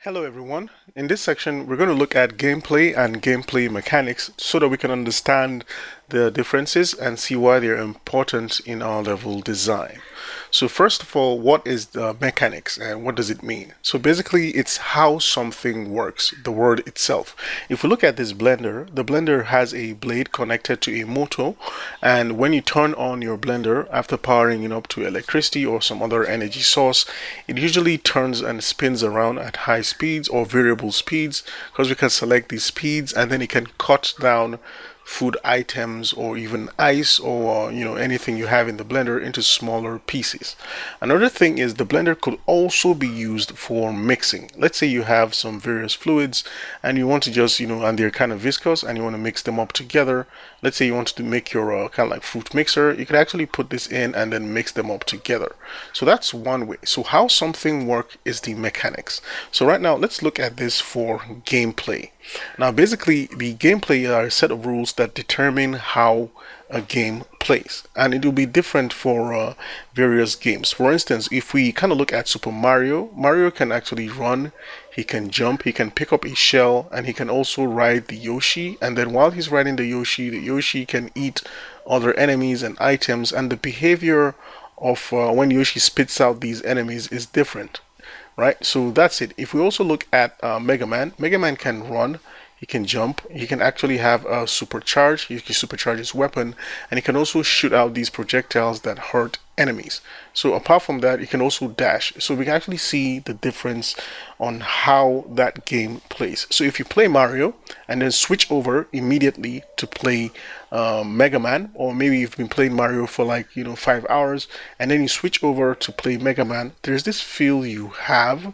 Hello everyone. In this section, we're going to look at gameplay and gameplay mechanics so that we can understand the differences and see why they're important in our level design. So first of all, what is the mechanics and what does it mean? So basically, it's how something works, the word itself. If we look at this blender, the blender has a blade connected to a motor, and when you turn on your blender after powering it up to electricity or some other energy source, it usually turns and spins around at high speeds or variable speeds because we can select these speeds and then it can cut down food items or even ice or anything you have in the blender into smaller pieces. Another thing is the blender could also be used for mixing. Let's say you have some various fluids and you want to just and they're kind of viscous and you want to mix them up together. Let's say you want to make your kind of like fruit mixer. You could actually put this in and then mix them up together. So that's one way. So how something works is the mechanics. So right now let's look at this for gameplay. Now, basically, the gameplay are a set of rules that determine how a game plays, and it will be different for various games. For instance, if we kind of look at Super Mario, Mario can actually run, he can jump, he can pick up a shell, and he can also ride the Yoshi. And then while he's riding the Yoshi can eat other enemies and items, and the behavior of when Yoshi spits out these enemies is different, right? So that's it. If we also look at Mega Man, Mega Man can run, he can jump, he can actually have a supercharge, he can supercharge his weapon, and he can also shoot out these projectiles that hurt enemies. So apart from that, he can also dash. So we can actually see the difference on how that game plays. So if you play Mario and then switch over immediately to play Mega Man, or maybe you've been playing Mario for like 5 hours, and then you switch over to play Mega Man, there's this feel you have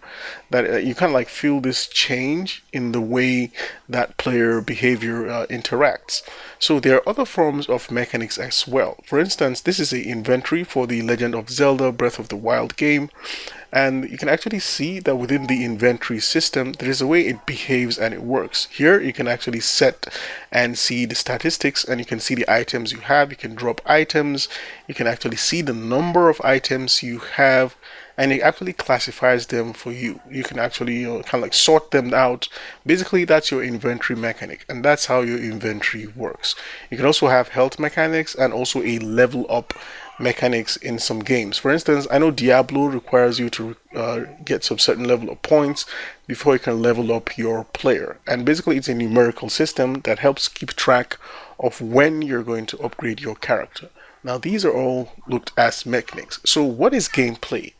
that you kind of like feel this change in the way that player behavior interacts. So there are other forms of mechanics as well. For instance, this is a inventory for the Legend of Zelda Breath of the Wild game. And you can actually see that within the inventory system, there is a way it behaves and it works. Here, you can actually set and see the statistics and you can see the items you have. You can drop items. You can actually see the number of items you have and it actually classifies them for you. You can actually kind of like sort them out. Basically, that's your inventory mechanic, and that's how your inventory works. You can also have health mechanics and also a level up mechanics in some games. For instance, I know Diablo requires you to get some certain level of points before you can level up your player. And basically, it's a numerical system that helps keep track of when you're going to upgrade your character. Now, these are all looked as mechanics. So, what is gameplay?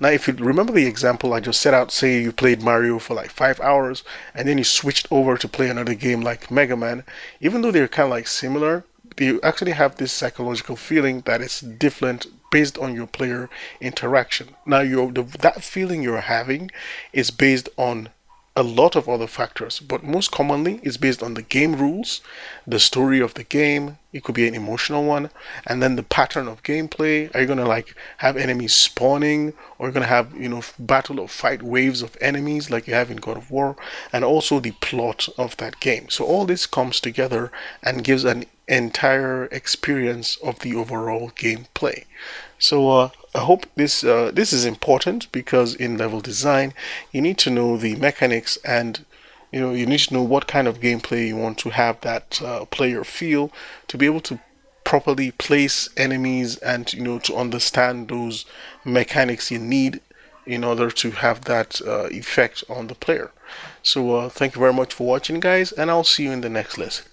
Now, if you remember the example I just set out, say you played Mario for like 5 hours and then you switched over to play another game like Mega Man, even though they're kind of like similar, you actually have this psychological feeling that it's different based on your player interaction. Now, that feeling you're having is based on a lot of other factors, but most commonly it's based on the game rules, the story of the game. It could be an emotional one, and then the pattern of gameplay. Are you gonna like have enemies spawning, or are you gonna have battle or fight waves of enemies like you have in God of War, and also the plot of that game. So all this comes together and gives an entire experience of the overall gameplay. So I hope this is important because in level design you need to know the mechanics and you need to know what kind of gameplay you want to have that player feel to be able to properly place enemies and to understand those mechanics you need in order to have that effect on the player. So thank you very much for watching, guys, and I'll see you in the next lesson.